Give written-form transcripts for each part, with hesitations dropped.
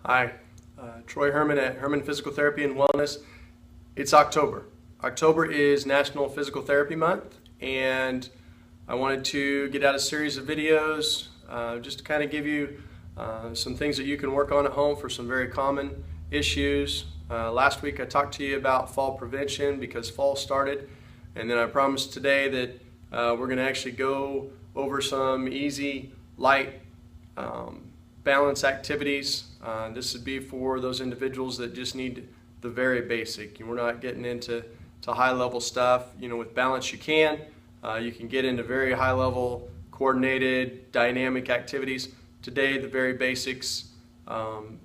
Hi, Troy Herman at Herman Physical Therapy and Wellness. It's October. October is National Physical Therapy Month, and I wanted to get out a series of videos just to kind of give you some things that you can work on at home for some very common issues. Last week I talked to you about fall prevention because fall started, and then I promised today that we're going to actually go over some easy, light balance activities. This would be for those individuals that just need the very basic. We're not getting into high level stuff. With balance you can get into very high level coordinated dynamic activities. Today the very basics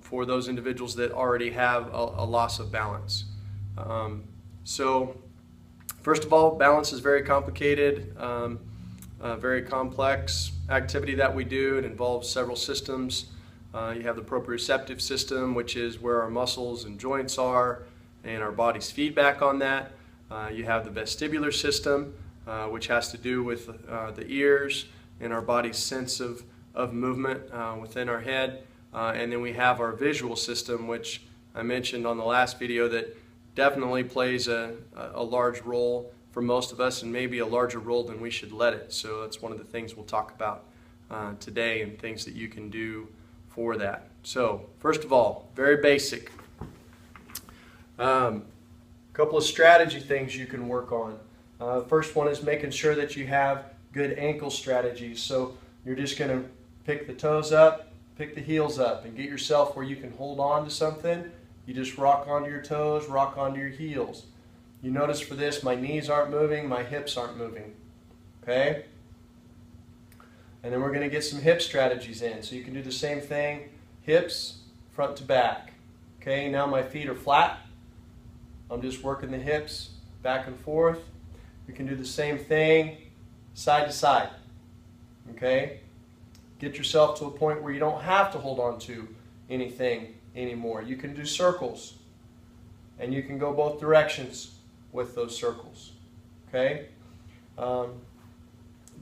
for those individuals that already have a loss of balance. So first of all, balance is very complicated, very complex activity that we do. It involves several systems. You have the proprioceptive system, which is where our muscles and joints are and our body's feedback on that. You have the vestibular system, which has to do with the ears and our body's sense of movement within our head. And then we have our visual system, which I mentioned on the last video, that definitely plays a large role for most of us, and maybe a larger role than we should let it. So that's one of the things we'll talk about today, and things that you can do for that. So first of all, very basic. Couple of strategy things you can work on. First one is making sure that you have good ankle strategies. So you're just going to pick the toes up, pick the heels up, and get yourself where you can hold on to something. You just rock onto your toes, rock onto your heels. You notice for this, my knees aren't moving, my hips aren't moving. Okay? And then we're going to get some hip strategies in. So you can do the same thing, hips, front to back. Okay, now my feet are flat. I'm just working the hips back and forth. You can do the same thing, side to side. Okay? Get yourself to a point where you don't have to hold on to anything anymore. You can do circles, and you can go both directions with those circles. Okay?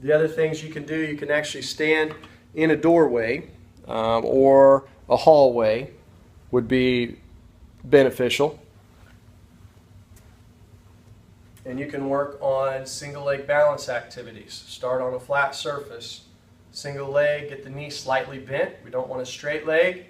The other things you can do, you can actually stand in a doorway or a hallway would be beneficial. And you can work on single leg balance activities. Start on a flat surface. Single leg, get the knee slightly bent. We don't want a straight leg.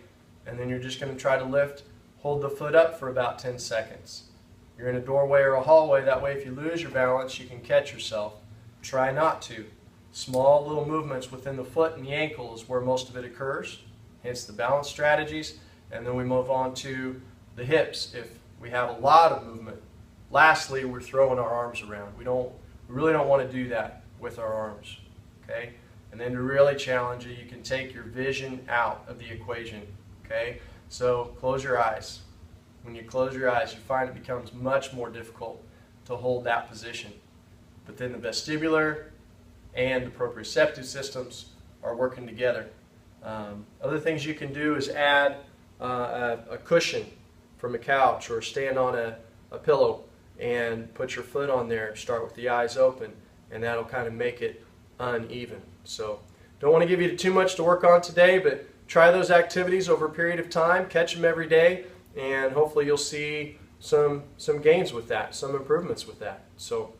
And then you're just going to try to lift, hold the foot up for about 10 seconds. You're in a doorway or a hallway, that way if you lose your balance, you can catch yourself. Try not to. Small little movements within the foot and the ankle is where most of it occurs, hence the balance strategies. And then we move on to the hips if we have a lot of movement. Lastly, we're throwing our arms around. We really don't want to do that with our arms. Okay? And then to really challenge you, you can take your vision out of the equation. Okay? So close your eyes. When you close your eyes, you find it becomes much more difficult to hold that position. But then the vestibular and the proprioceptive systems are working together. Other things you can do is add a cushion from a couch, or stand on a pillow and put your foot on there. Start with the eyes open, and that'll kind of make it uneven. So don't want to give you too much to work on today, but try those activities over a period of time. Catch them every day, and hopefully you'll see some gains with that, some improvements with that. So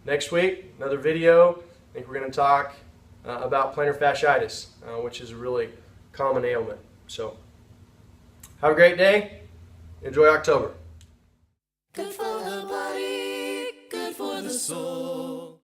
next week, another video. I think we're going to talk about plantar fasciitis, which is a really common ailment. So have a great day. Enjoy October. Good for the body, good for the soul.